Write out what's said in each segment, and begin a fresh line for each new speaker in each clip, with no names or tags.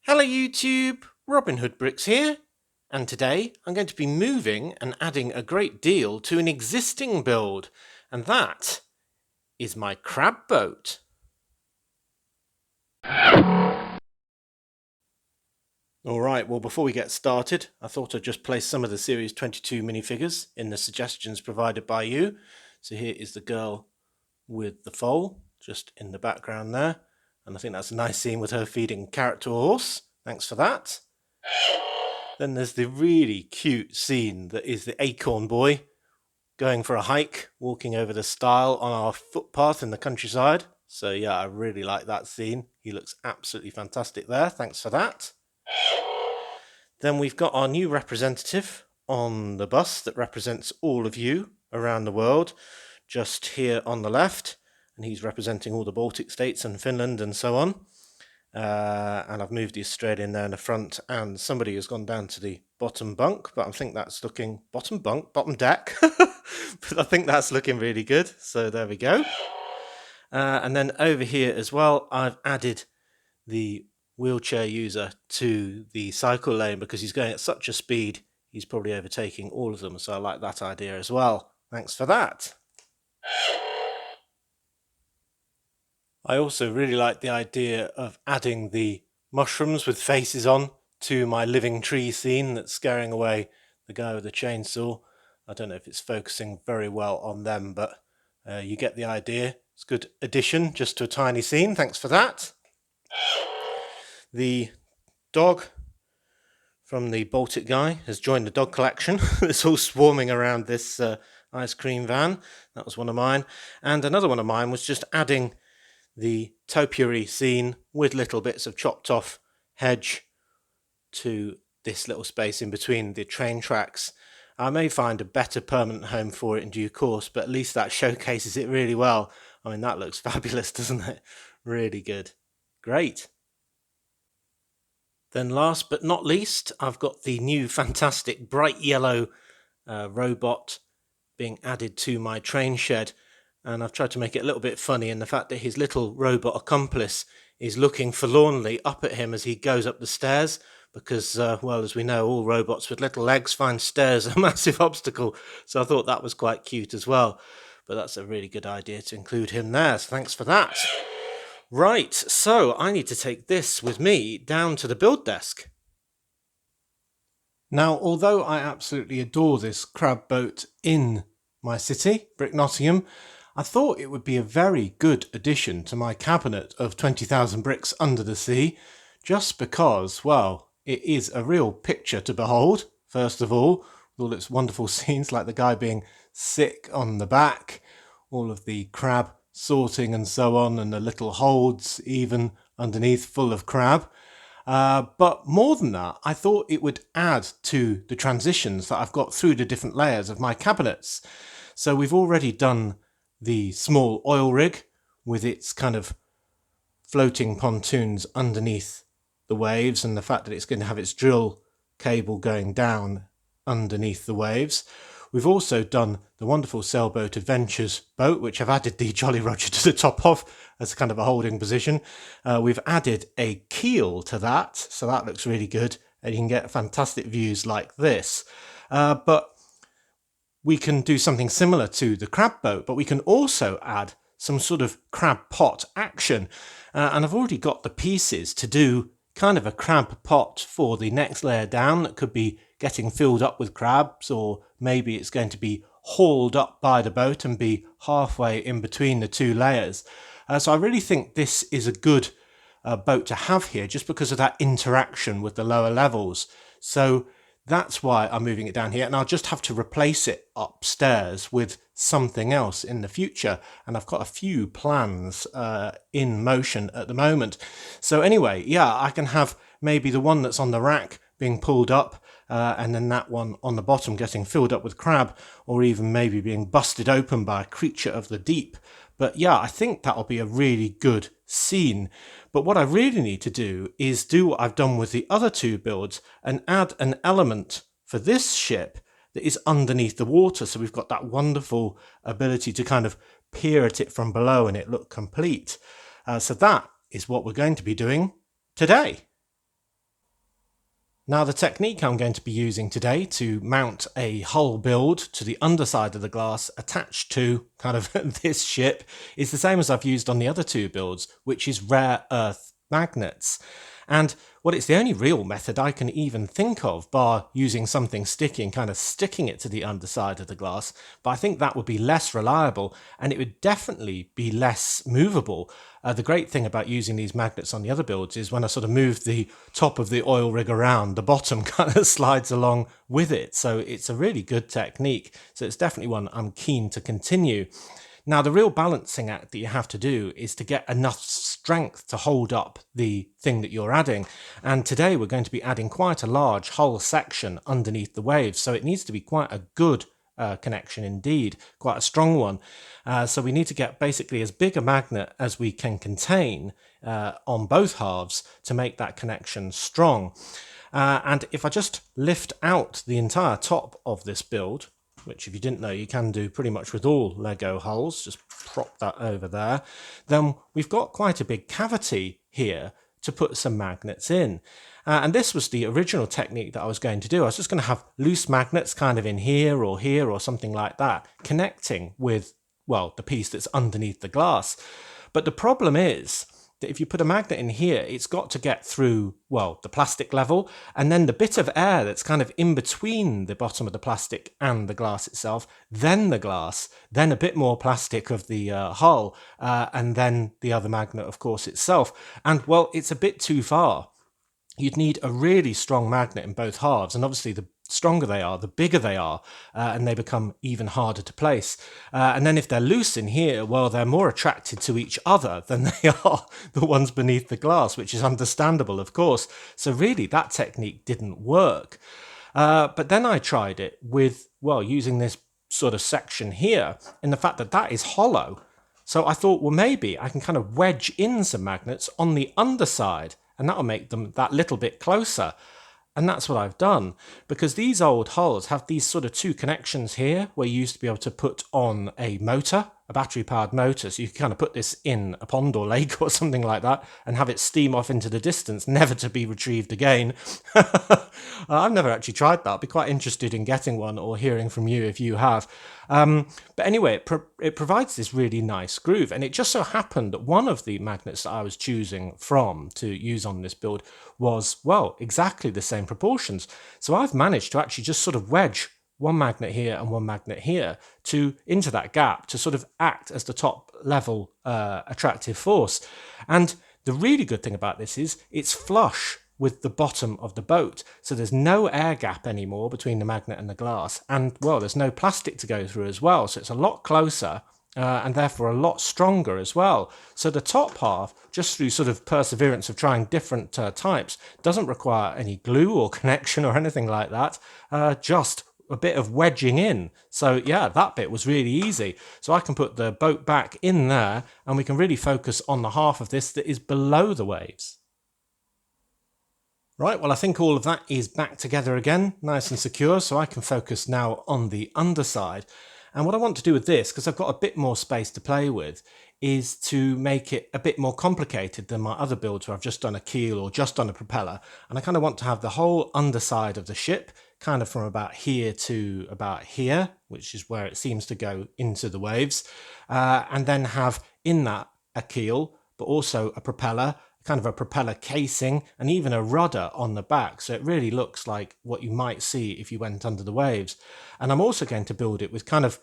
Hello YouTube, Robin Hood Bricks here, and today I'm going to be moving and adding a great deal to an existing build, and that is my crab boat. Alright, well before we get started, I thought I'd just place some of the Series 22 minifigures in the suggestions provided by you. So here is the girl with the foal, just in the background there, and I think that's a nice scene with her feeding carrot to a horse. Thanks for that. Then there's the really cute scene that is the acorn boy going for a hike, walking over the stile on our footpath in the countryside. So yeah, I really like that scene. He looks absolutely fantastic there. Thanks for that. Then we've got our new representative on the bus that represents all of you around the world, just here on the left, and he's representing all the Baltic states and Finland and so on. And I've moved the Australian there in the front, and somebody has gone down to the bottom bunk, but I think that's looking bottom deck. But I think that's looking really good. So there we go. And then over here as well, I've added the wheelchair user to the cycle lane because he's going at such a speed, he's probably overtaking all of them. So I like that idea as well. Thanks for that. I also really like the idea of adding the mushrooms with faces on to my living tree scene that's scaring away the guy with the chainsaw. I don't know if it's focusing very well on them, but you get the idea. It's a good addition just to a tiny scene. Thanks for that. The dog from the Baltic guy has joined the dog collection. It's all swarming around this ice cream van. That was one of mine. And another one of mine was just adding the topiary scene with little bits of chopped off hedge to this little space in between the train tracks. I may find a better permanent home for it in due course, but at least that showcases it really well. I mean, that looks fabulous, doesn't it? Really good. Great. Then last but not least, I've got the new fantastic bright yellow robot being added to my train shed. And I've tried to make it a little bit funny in the fact that his little robot accomplice is looking forlornly up at him as he goes up the stairs because, well, as we know, all robots with little legs find stairs a massive obstacle. So I thought that was quite cute as well. But that's a really good idea to include him there, so thanks for that. Right, so I need to take this with me down to the build desk. Now, although I absolutely adore this crab boat in my city, Brick Nottingham, I thought it would be a very good addition to my cabinet of 20,000 bricks under the sea, just because, well, it is a real picture to behold, first of all, with all its wonderful scenes like the guy being sick on the back, all of the crab sorting and so on, and the little holds even underneath full of crab. But more than that, I thought it would add to the transitions that I've got through the different layers of my cabinets. So we've already done the small oil rig with its kind of floating pontoons underneath the waves and the fact that it's going to have its drill cable going down underneath the waves. We've also done the wonderful Sailboat Adventures boat, which I've added the Jolly Roger to the top of as kind of a holding position. We've added a keel to that, so that looks really good, and you can get fantastic views like this. But we can do something similar to the crab boat, but we can also add some sort of crab pot action. And I've already got the pieces to do kind of a crab pot for the next layer down that could be getting filled up with crabs, or maybe it's going to be hauled up by the boat and be halfway in between the two layers. So I really think this is a good boat to have here just because of that interaction with the lower levels. So that's why I'm moving it down here, and I'll just have to replace it upstairs with something else in the future, and I've got a few plans in motion at the moment. So anyway, yeah, I can have maybe the one that's on the rack being pulled up, and then that one on the bottom getting filled up with crab, or even maybe being busted open by a creature of the deep. But yeah, I think that'll be a really good scene. But what I really need to do is do what I've done with the other two builds and add an element for this ship that is underneath the water. So we've got that wonderful ability to kind of peer at it from below and it look complete. So that is what we're going to be doing today. Now, the technique I'm going to be using today to mount a hull build to the underside of the glass attached to kind of this ship is the same as I've used on the other two builds, which is rare earth magnets. And well, it's the only real method I can even think of, bar using something sticky and kind of sticking it to the underside of the glass. But I think that would be less reliable and it would definitely be less movable. The great thing about using these magnets on the other builds is when I sort of move the top of the oil rig around, the bottom kind of slides along with it. So it's a really good technique. So it's definitely one I'm keen to continue. Now, the real balancing act that you have to do is to get enough strength to hold up the thing that you're adding. And today we're going to be adding quite a large hull section underneath the waves. So it needs to be quite a good connection indeed, quite a strong one. So we need to get basically as big a magnet as we can contain on both halves to make that connection strong. And if I just lift out the entire top of this build, which if you didn't know you can do pretty much with all Lego hulls, just prop that over there, then we've got quite a big cavity here to put some magnets in. And this was the original technique that I was going to do. I was just going to have loose magnets kind of in here or something like that, connecting with, well, the piece that's underneath the glass. But the problem is that if you put a magnet in here, it's got to get through, well, the plastic level, and then the bit of air that's kind of in between the bottom of the plastic and the glass itself, then the glass, then a bit more plastic of the hull, and then the other magnet, of course, itself. And, well, it's a bit too far. You'd need a really strong magnet in both halves, and obviously the stronger they are, the bigger they are, and they become even harder to place. And then if they're loose in here, well, they're more attracted to each other than they are the ones beneath the glass, which is understandable, of course. So really, that technique didn't work. But then I tried it with, well, using this sort of section here, in the fact that that is hollow. So I thought, well, maybe I can kind of wedge in some magnets on the underside, and that'll make them that little bit closer. And that's what I've done, because these old hulls have these sort of two connections here where you used to be able to put on a motor, a battery powered motor. So you can kind of put this in a pond or lake or something like that and have it steam off into the distance, never to be retrieved again. I've never actually tried that. I'd be quite interested in getting one or hearing from you if you have. But anyway, it provides this really nice groove. And it just so happened that one of the magnets that I was choosing from to use on this build was, well, exactly the same proportions. So I've managed to actually just sort of wedge one magnet here and one magnet here into that gap to sort of act as the top level attractive force. And the really good thing about this is it's flush with the bottom of the boat. So there's no air gap anymore between the magnet and the glass. And, well, there's no plastic to go through as well. So it's a lot closer and therefore a lot stronger as well. So the top half, just through sort of perseverance of trying different types, doesn't require any glue or connection or anything like that, just a bit of wedging in. So yeah, that bit was really easy. So I can put the boat back in there and we can really focus on the half of this that is below the waves. Right, well, I think all of that is back together again, nice and secure, so I can focus now on the underside. And what I want to do with this, because I've got a bit more space to play with, is to make it a bit more complicated than my other builds where I've just done a keel or just done a propeller. And I kind of want to have the whole underside of the ship kind of from about here to about here, which is where it seems to go into the waves, and then have in that a keel, but also a propeller, kind of a propeller casing, and even a rudder on the back. So it really looks like what you might see if you went under the waves. And I'm also going to build it with kind of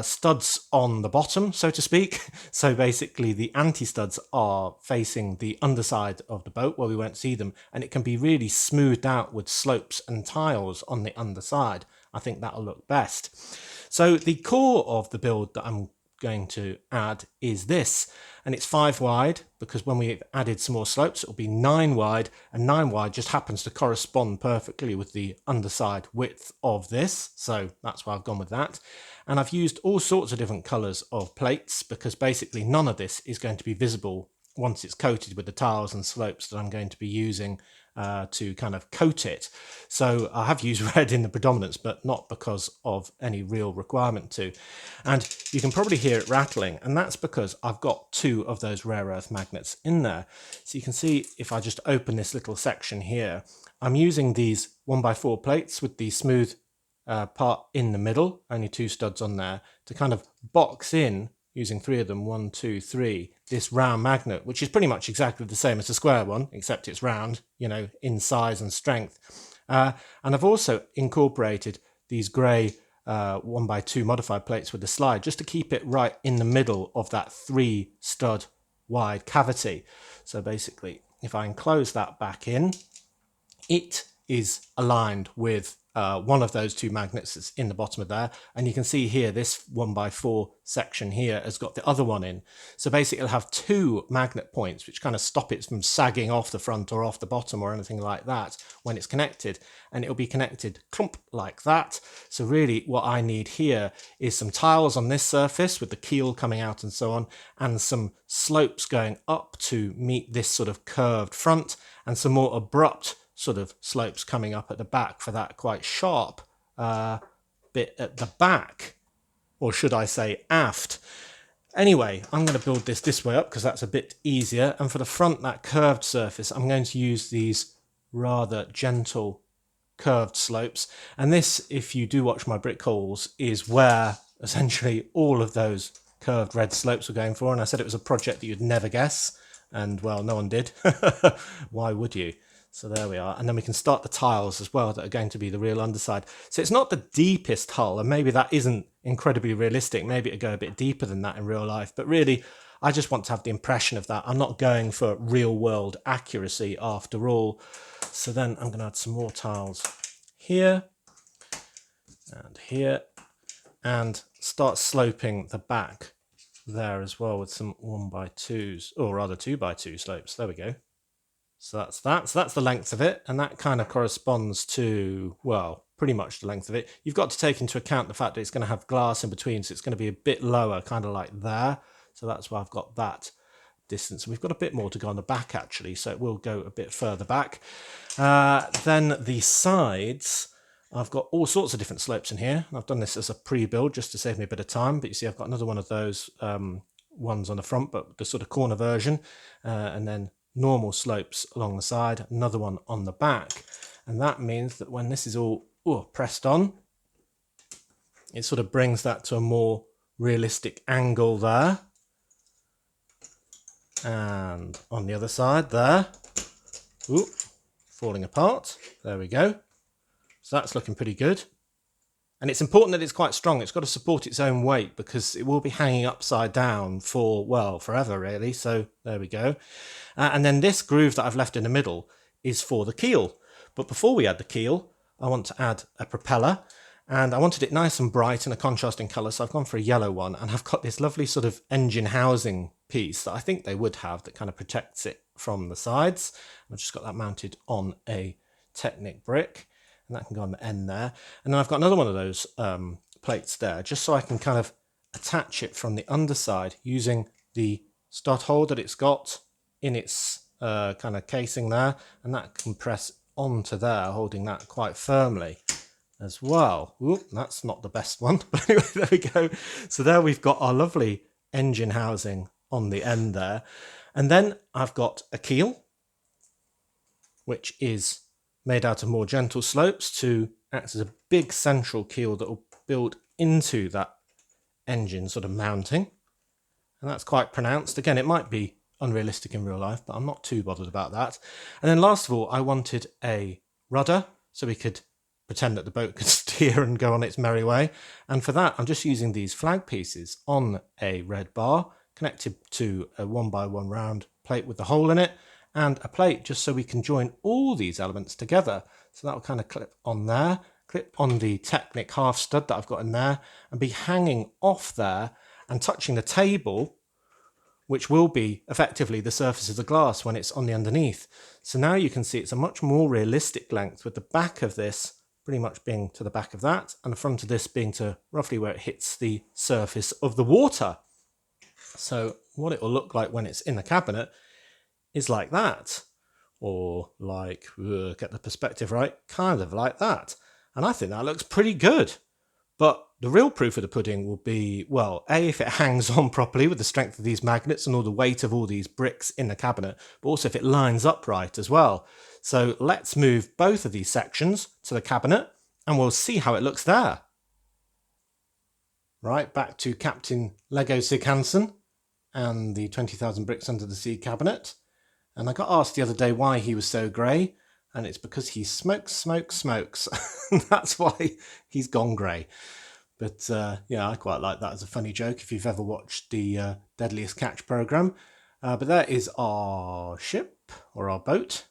studs on the bottom, so to speak. So basically the anti-studs are facing the underside of the boat where we won't see them, and it can be really smoothed out with slopes and tiles on the underside. I think that'll look best. So the core of the build that I'm going to add is this, and it's 5 wide because when we've added some more slopes it'll be 9 wide, and 9 wide just happens to correspond perfectly with the underside width of this, so that's why I've gone with that. And I've used all sorts of different colours of plates because basically none of this is going to be visible once it's coated with the tiles and slopes that I'm going to be using to kind of coat it. So I have used red in the predominance, but not because of any real requirement to. And you can probably hear it rattling, and that's because I've got 2 of those rare earth magnets in there. So you can see if I just open this little section here, I'm using these 1x4 plates with the smooth part in the middle, only 2 studs on there, to kind of box in, using 3 of them, 1, 2, 3, this round magnet, which is pretty much exactly the same as the square one, except it's round, you know, in size and strength. And I've also incorporated these grey 1x2 modified plates with the slide, just to keep it right in the middle of that 3 stud wide cavity. So basically, if I enclose that back in, it is aligned with one of those 2 magnets that's in the bottom of there, and you can see here this 1x4 section here has got the other one in. So basically it'll have 2 magnet points which kind of stop it from sagging off the front or off the bottom or anything like that when it's connected, and it'll be connected clump like that. So really what I need here is some tiles on this surface with the keel coming out and so on, and some slopes going up to meet this sort of curved front, and some more abrupt sort of slopes coming up at the back for that quite sharp bit at the back, or should I say aft. Anyway, I'm going to build this way up because that's a bit easier, and for the front, that curved surface, I'm going to use these rather gentle curved slopes. And this, if you do watch my brick hauls, is where essentially all of those curved red slopes were going for, and I said it was a project that you'd never guess, and well, no one did. Why would you? So there we are, and then we can start the tiles as well that are going to be the real underside. So it's not the deepest hull, and maybe that isn't incredibly realistic. Maybe it'd go a bit deeper than that in real life, but really I just want to have the impression of that. I'm not going for real world accuracy after all. So then I'm going to add some more tiles here and start sloping the back there as well with some 1x2s, or rather 2x2 slopes. There we go. So that's that. So that's the length of it, and that kind of corresponds to, well, pretty much the length of it. You've got to take into account the fact that it's going to have glass in between, so it's going to be a bit lower, kind of like there. So that's why I've got that distance. And we've got a bit more to go on the back, actually, so it will go a bit further back. Then the sides, I've got all sorts of different slopes in here. I've done this as a pre-build just to save me a bit of time, but you see I've got another one of those ones on the front, but the sort of corner version, and then normal slopes along the side, another one on the back. And that means that when this is all pressed on, it sort of brings that to a more realistic angle there. And on the other side there, falling apart. There we go. So that's looking pretty good. And it's important that it's quite strong. It's got to support its own weight because it will be hanging upside down for, well, forever really. So there we go. And then this groove that I've left in the middle is for the keel. But before we add the keel, I want to add a propeller. And I wanted it nice and bright and a contrasting colour, so I've gone for a yellow one. And I've got this lovely sort of engine housing piece that I think they would have that kind of protects it from the sides. I've just got that mounted on a Technic brick, and that can go on the end there. And then I've got another one of those plates there, just so I can kind of attach it from the underside using the stud hole that it's got in its kind of casing there, and that can press onto there, holding that quite firmly as well. Ooh, that's not the best one, but anyway, there we go. So there we've got our lovely engine housing on the end there. And then I've got a keel, which is made out of more gentle slopes to act as a big central keel that will build into that engine sort of mounting. And that's quite pronounced. Again, it might be unrealistic in real life, but I'm not too bothered about that. And then last of all, I wanted a rudder so we could pretend that the boat could steer and go on its merry way. And for that, I'm just using these flag pieces on a red bar connected to a 1x1 round plate with the hole in it, and a plate just so we can join all these elements together. So that will kind of clip on there, clip on the Technic half stud that I've got in there, and be hanging off there and touching the table, which will be effectively the surface of the glass when it's on the underneath. So now you can see it's a much more realistic length, with the back of this pretty much being to the back of that, and the front of this being to roughly where it hits the surface of the water. So what it will look like when it's in the cabinet is like that, or like, get the perspective right, kind of like that. And I think that looks pretty good. But the real proof of the pudding will be, well, A, if it hangs on properly with the strength of these magnets and all the weight of all these bricks in the cabinet, but also if it lines up right as well. So let's move both of these sections to the cabinet and we'll see how it looks there. Right, back to Captain Lego Sig Hansen and the 20,000 Bricks Under the Sea cabinet. And I got asked the other day why he was so grey, and it's because he smokes. That's why he's gone grey. But yeah, I quite like that as a funny joke if you've ever watched the Deadliest Catch programme. But there is our ship, or our boat,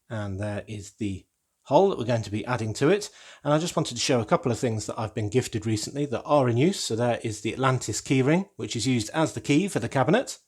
and there is the hull that we're going to be adding to it. And I just wanted to show a couple of things that I've been gifted recently that are in use. So there is the Atlantis keyring, which is used as the key for the cabinet,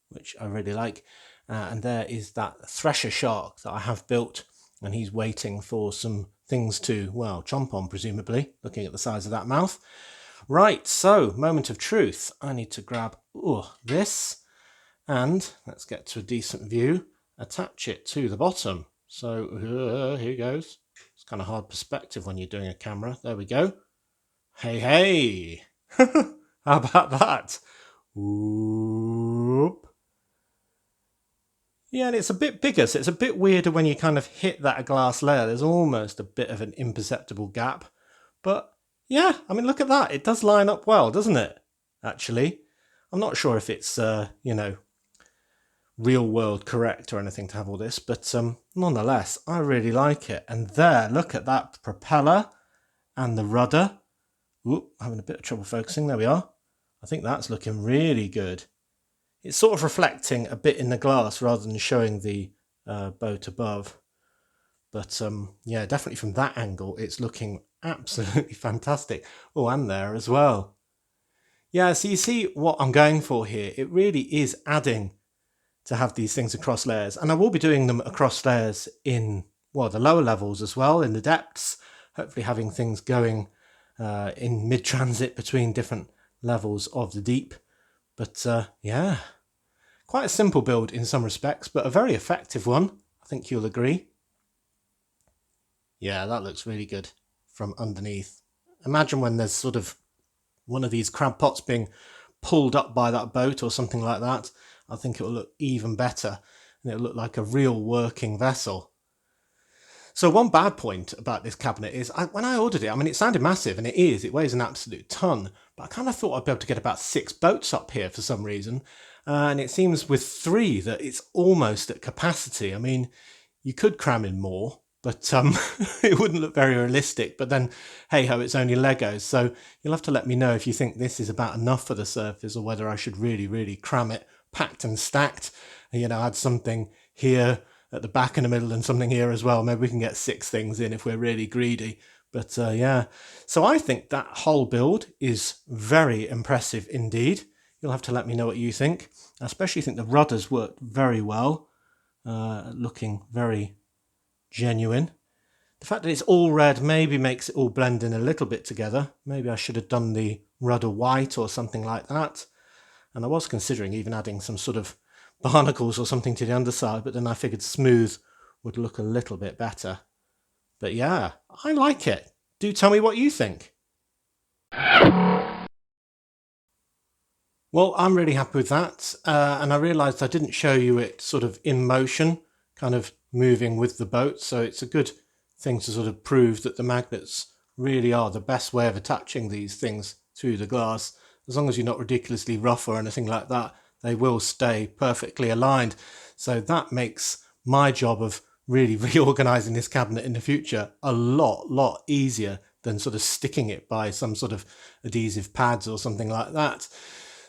which I really like. And there is that thresher shark that I have built, and he's waiting for some things to, well, chomp on, presumably, looking at the size of that mouth. Right, so, moment of truth. I need to grab this, and let's get to a decent view, attach it to the bottom. So, here goes. It's kind of hard perspective when you're doing a camera. There we go. Hey! How about that? Whoop. Yeah, and it's a bit bigger, so it's a bit weirder when you kind of hit that glass layer. There's almost a bit of an imperceptible gap. But yeah, I mean, look at that. It does line up well, doesn't it? Actually, I'm not sure if it's, real world correct or anything to have all this, but nonetheless, I really like it. And there, look at that propeller and the rudder. Oop, having a bit of trouble focusing. There we are. I think that's looking really good. It's sort of reflecting a bit in the glass rather than showing the boat above. But yeah, definitely from that angle, it's looking absolutely fantastic. Oh, and there as well. Yeah, so you see what I'm going for here. It really is adding to have these things across layers. And I will be doing them across layers in, well, the lower levels as well, in the depths. Hopefully having things going in mid-transit between different levels of the deep. But yeah, quite a simple build in some respects, but a very effective one. I think you'll agree. Yeah, that looks really good from underneath. Imagine when there's sort of one of these crab pots being pulled up by that boat or something like that. I think it will look even better, and it'll look like a real working vessel. So one bad point about this cabinet is when I ordered it, I mean, it sounded massive, and it is. It weighs an absolute ton. But I kind of thought I'd be able to get about 6 boats up here for some reason. And it seems with 3 that it's almost at capacity. I mean, you could cram in more, but it wouldn't look very realistic. But then, hey-ho, it's only Legos. So you'll have to let me know if you think this is about enough for the surface or whether I should really, really cram it, packed and stacked. You know, add something here at the back in the middle and something here as well. Maybe we can get 6 things in if we're really greedy. But yeah, so I think that whole build is very impressive indeed. You'll have to let me know what you think. I especially think the rudders worked very well, looking very genuine. The fact that it's all red maybe makes it all blend in a little bit together. Maybe I should have done the rudder white or something like that. And I was considering even adding some sort of barnacles or something to the underside, but then I figured smooth would look a little bit better. But yeah, I like it. Do tell me what you think. Well, I'm really happy with that. And I realised I didn't show you it sort of in motion, kind of moving with the boat. So it's a good thing to sort of prove that the magnets really are the best way of attaching these things to the glass. As long as you're not ridiculously rough or anything like that, they will stay perfectly aligned. So that makes my job of really reorganizing this cabinet in the future a lot easier than sort of sticking it by some sort of adhesive pads or something like that.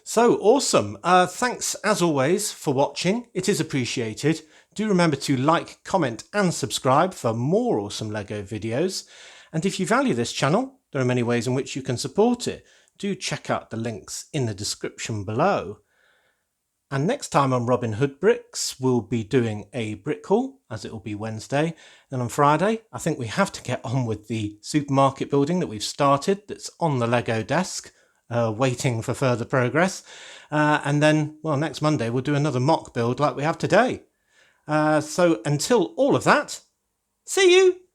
So awesome. Thanks as always for watching. It is appreciated. Do remember to like, comment and subscribe for more awesome Lego videos. And if you value this channel, there are many ways in which you can support it. Do check out the links in the description below. And next time on Robin Hood Bricks, we'll be doing a brick haul, as it will be Wednesday. And on Friday, I think we have to get on with the supermarket building that we've started, that's on the Lego desk, waiting for further progress. And then, well, next Monday, we'll do another MOC build like we have today. So until all of that, see you!